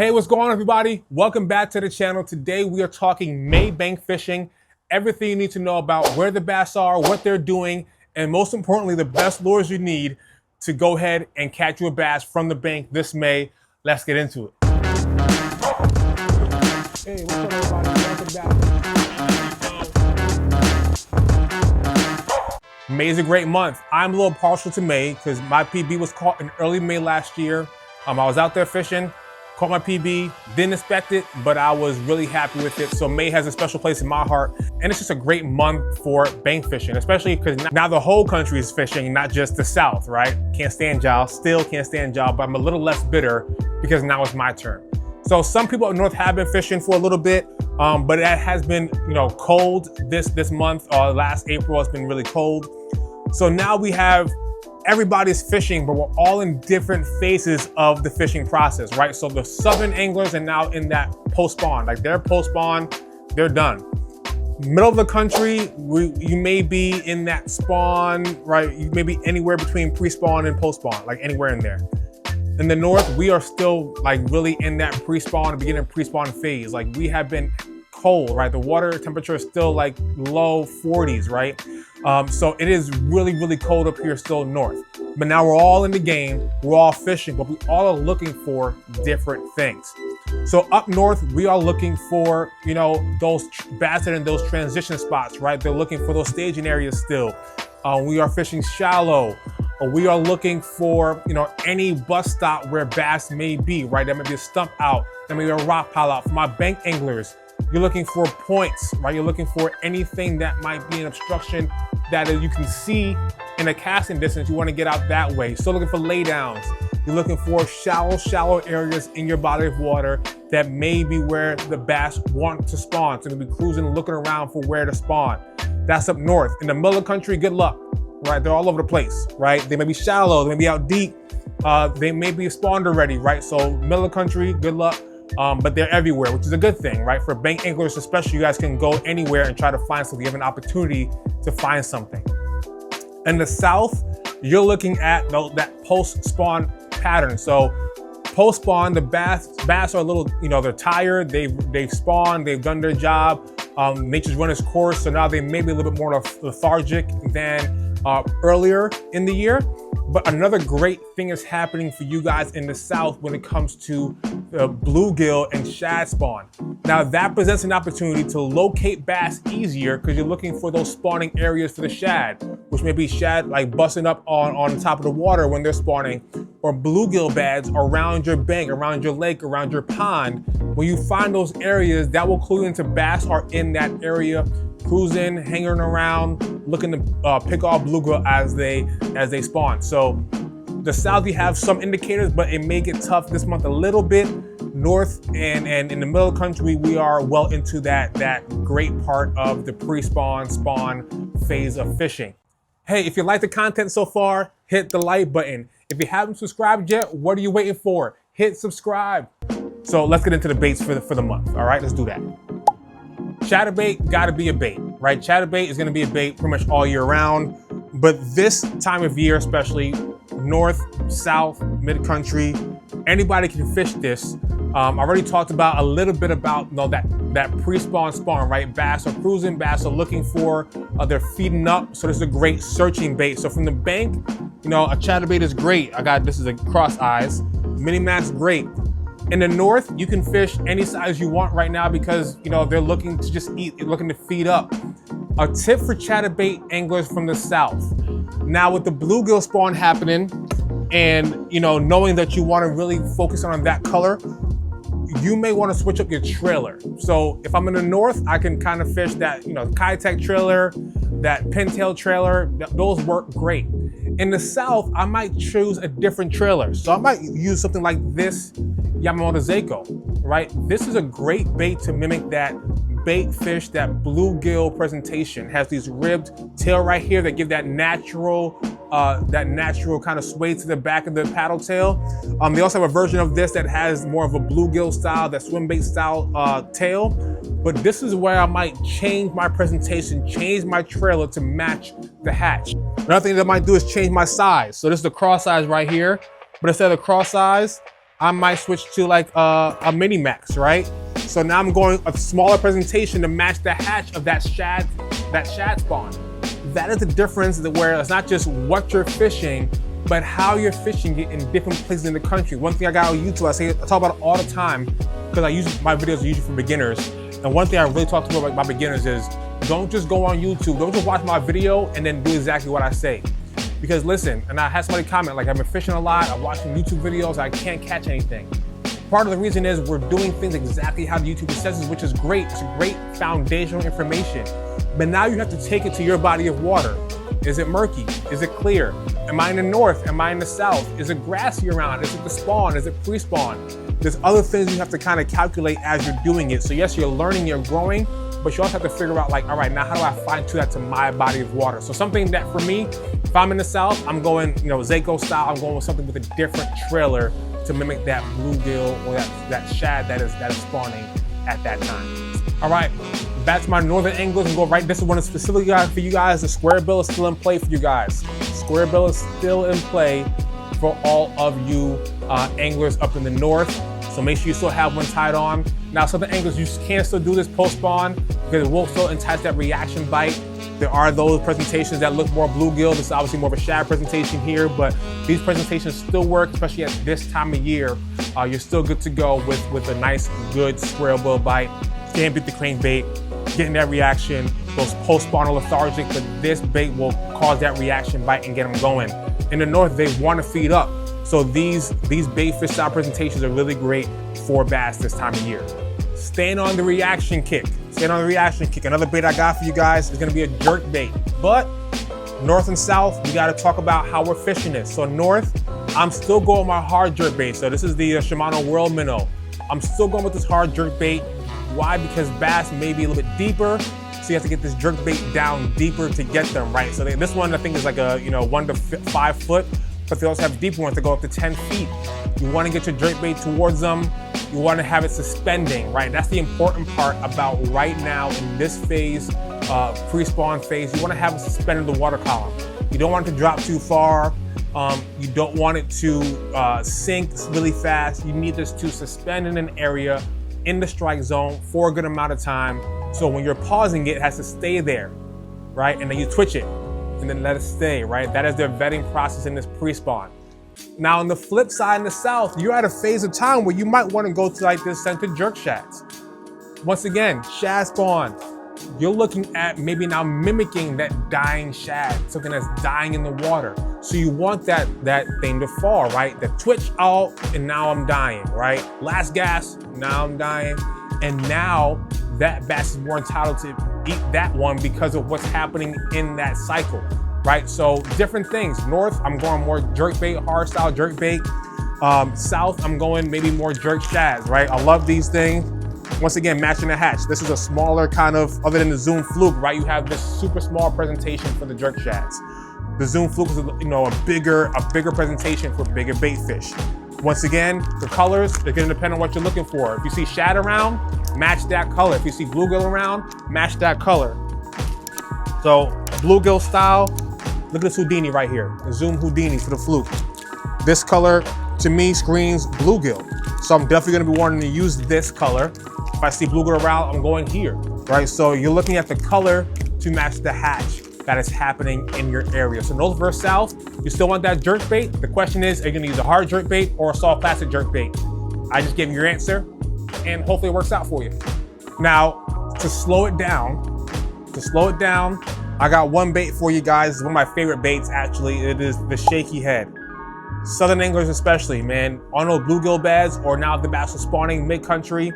Hey, what's going on, everybody? Welcome back to the channel. Today we are talking May bank fishing, everything you need to know about where the bass are, what they're doing, and most importantly, the best lures you need to go ahead and catch you a bass from the bank this May. Let's get into it. Hey, what's up, everybody? Welcome back. May is a great month. I'm a little partial to May because my PB was caught in early May last year. I was out there fishing, caught my PB, didn't expect it, but I was really happy with it. So May has a special place in my heart, and it's just a great month for bank fishing, especially because now the whole country is fishing, not just the South, right? Can't stand y'all, still can't stand y'all, but I'm a little less bitter because now it's my turn. So some people up north have been fishing for a little bit, but it has been, cold this month. Last April, it's been really cold. So now we have everybody's fishing, but we're all in different phases of the fishing process, right? So the southern anglers are now in that post-spawn, like they're post-spawn, they're done. Middle of the country, you may be in that spawn, right? You may be anywhere between pre-spawn and post-spawn, like anywhere in there. In the north, we are still like really in that pre-spawn, beginning pre-spawn phase. Like we have been cold, right? The water temperature is still like low 40s, right? So it is really, really cold up here still north. But now we're all in the game, we're all fishing, but we all are looking for different things. So up north, we are looking for, those bass in those transition spots, right? They're looking for those staging areas still. We are fishing shallow. We are looking for, any bus stop where bass may be, right? There may be a stump out, there may be a rock pile out. For my bank anglers, you're looking for points, right? You're looking for anything that might be an obstruction that you can see in a casting distance. You want to get out that way. Still looking for laydowns. You're looking for shallow areas in your body of water that may be where the bass want to spawn. So you'll be cruising, looking around for where to spawn. That's up north. In the middle of the country, good luck, right? They're all over the place, right? They may be shallow, they may be out deep. They may be spawned already, right? So middle of the country, good luck. But they're everywhere, which is a good thing, right? For bank anglers especially, you guys can go anywhere and try to find something. You have an opportunity to find something. In the south, you're looking at that post-spawn pattern. So post-spawn, the bass are a little, they're tired, they've spawned, they've done their job. Nature's run its course, so now they may be a little bit more lethargic than earlier in the year. But another great thing is happening for you guys in the south when it comes to the bluegill and shad spawn. Now that presents an opportunity to locate bass easier because you're looking for those spawning areas for the shad, which may be shad like busting up on the top of the water when they're spawning, or bluegill beds around your bank, around your lake, around your pond. When you find those areas, that will clue into bass are in that area, cruising, hanging around, looking to pick off bluegill as they spawn. So the south, you have some indicators, but it may get tough this month a little bit. North and in the middle of the country, we are well into that great part of the pre-spawn, spawn phase of fishing. Hey, if you like the content so far, hit the like button. If you haven't subscribed yet, what are you waiting for? Hit subscribe. So let's get into the baits for the month. All right, let's do that. Chatterbait gotta be a bait, right? Chatterbait is gonna be a bait pretty much all year round, but this time of year, especially north, south, mid-country, anybody can fish this. I already talked about a little bit about that pre-spawn spawn, right? Bass are cruising, bass are looking for, they're feeding up, so this is a great searching bait. So from the bank, a chatterbait is great. This is a cross eyes, mini max, great. In the north, you can fish any size you want right now because, they're looking to just eat, looking to feed up. A tip for chatterbait anglers from the south. Now with the bluegill spawn happening and, knowing that you want to really focus on that color, you may want to switch up your trailer. So if I'm in the north, I can kind of fish that, Kitech trailer, that pintail trailer, those work great. In the south, I might choose a different trailer. So I might use something like this Yamamoto Seiko, right? This is a great bait to mimic that bait fish, that bluegill presentation. It has these ribbed tail right here that give that natural kind of sway to the back of the paddle tail. They also have a version of this that has more of a bluegill style, that swim bait style tail. But this is where I might change my presentation, change my trailer to match the hatch. Another thing that I might do is change my size. So this is the cross size right here, but instead of the cross size, I might switch to like a mini max, right? So now I'm going a smaller presentation to match the hatch of that shad spawn. That is the difference where it's not just what you're fishing, but how you're fishing it in different places in the country. One thing I got on YouTube, I talk about it all the time, because my videos are usually for beginners. And one thing I really talk about my beginners is, don't just go on YouTube, don't just watch my video and then do exactly what I say. Because listen, and I had somebody comment, like, I've been fishing a lot, I'm watching YouTube videos, I can't catch anything. Part of the reason is we're doing things exactly how the YouTube says, which is great. It's a great foundational information. But now you have to take it to your body of water. Is it murky? Is it clear? Am I in the north? Am I in the south? Is it grassy around? Is it the spawn? Is it pre-spawn? There's other things you have to kind of calculate as you're doing it. So yes, you're learning, you're growing, but you also have to figure out, like, all right, now how do I fine tune that to my body of water? So something that for me, if I'm in the south, I'm going, Zako style, I'm going with something with a different trailer to mimic that bluegill or that shad that is spawning at that time. All right, back to my northern anglers and go right. This is one specifically for you guys. The square bill is still in play for you guys. Square bill is still in play for all of you anglers up in the north. So make sure you still have one tied on. Now, some of the anglers, you can still do this post-spawn because it will still entice that reaction bite. There are those presentations that look more bluegill. This is obviously more of a shad presentation here, but these presentations still work, especially at this time of year. You're still good to go with a nice, good square bill bite. Can't beat the crankbait, getting that reaction. Those post-spawn are lethargic, but this bait will cause that reaction bite and get them going. In the north, they want to feed up. So these bait fish style presentations are really great for bass this time of year. Staying on the reaction kick. Another bait I got for you guys is gonna be a jerkbait. But north and south, we gotta talk about how we're fishing this. So north, I'm still going with my hard jerkbait. So this is the Shimano World Minnow. I'm still going with this hard jerkbait. Why? Because bass may be a little bit deeper, so you have to get this jerkbait down deeper to get them, right? So this one I think is like a 1 to 5 foot, but they also have deeper ones that go up to 10 feet. You want to get your jerkbait towards them. You want to have it suspending, right? That's the important part about right now in this phase, pre-spawn phase. You want to have it suspended in the water column. You don't want it to drop too far. You don't want it to sink really fast. You need this to suspend in an area in the strike zone for a good amount of time. So when you're pausing it, it has to stay there, right? And then you twitch it and then let it stay, right? That is their vetting process in this pre-spawn. Now on the flip side in the south, you're at a phase of time where you might want to go to like this scented jerk shads. Once again, shad spawn. You're looking at maybe now mimicking that dying shad, something that's dying in the water. So you want that thing to fall, right? The twitch out, and now I'm dying, right? Last gas, now I'm dying. And now that bass is more entitled to eat that one because of what's happening in that cycle, right? So different things. North, I'm going more jerkbait, hard style jerkbait. South, I'm going maybe more jerk shads, right? I love these things. Once again, matching the hatch. This is a smaller kind of, other than the Zoom Fluke, right? You have this super small presentation for the jerk shads. The Zoom Fluke is a bigger presentation for bigger bait fish. Once again, the colors, they're gonna depend on what you're looking for. If you see shad around, match that color. If you see bluegill around, match that color. So bluegill style, look at this Houdini right here. The Zoom Houdini for the Fluke. This color, to me, screams bluegill. So I'm definitely gonna be wanting to use this color. If I see bluegill around, I'm going here, right? So you're looking at the color to match the hatch that is happening in your area. So north versus south, you still want that jerkbait. The question is, are you gonna use a hard jerkbait or a soft plastic jerkbait? I just gave you your answer, and hopefully it works out for you. Now, to slow it down, I got one bait for you guys. It's one of my favorite baits, actually. It is the Shaky Head. Southern anglers especially, man, on those bluegill beds or now the bass are spawning mid-country,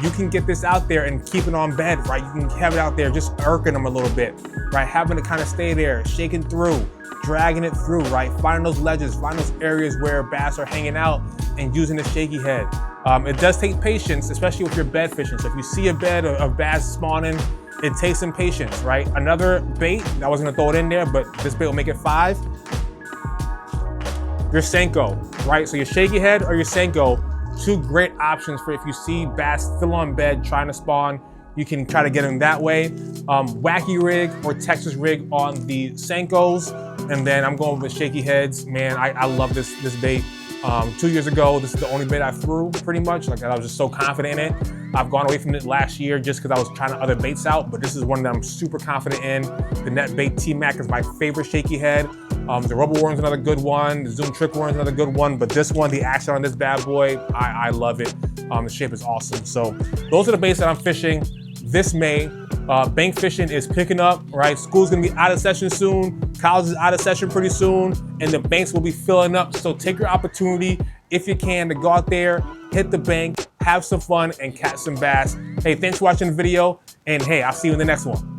you can get this out there and keep it on bed, right? You can have it out there just irking them a little bit, right? Having it kind of stay there, shaking through, dragging it through, right? Finding those ledges, finding those areas where bass are hanging out and using the Shaky Head. It does take patience, especially with your bed fishing. So if you see a bed of bass spawning, it takes some patience, right? Another bait, I wasn't gonna throw it in there, but this bait will make it 5. Your Senko, right? So your Shaky Head or your Senko, 2 great options for if you see bass still on bed trying to spawn, you can try to get them that way. Wacky rig or Texas rig on the Senkos, and then I'm going with Shaky Heads. Man, I love this bait. 2 years ago, this is the only bait I threw, pretty much. Like, I was just so confident in it. I've gone away from it last year just because I was trying other baits out, but this is one that I'm super confident in. The net bait T-Mac is my favorite Shaky Head. The rubber worm's another good one. The zoom trick worm's another good one, but this one, the action on this bad boy, I love it. The shape is awesome. So those are the baits that I'm fishing this May. Bank fishing is picking up, right? School's gonna be out of session soon. College is out of session pretty soon, and the banks will be filling up. So take your opportunity, if you can, to go out there, hit the bank, have some fun, and catch some bass. Hey, thanks for watching the video, and hey, I'll see you in the next one.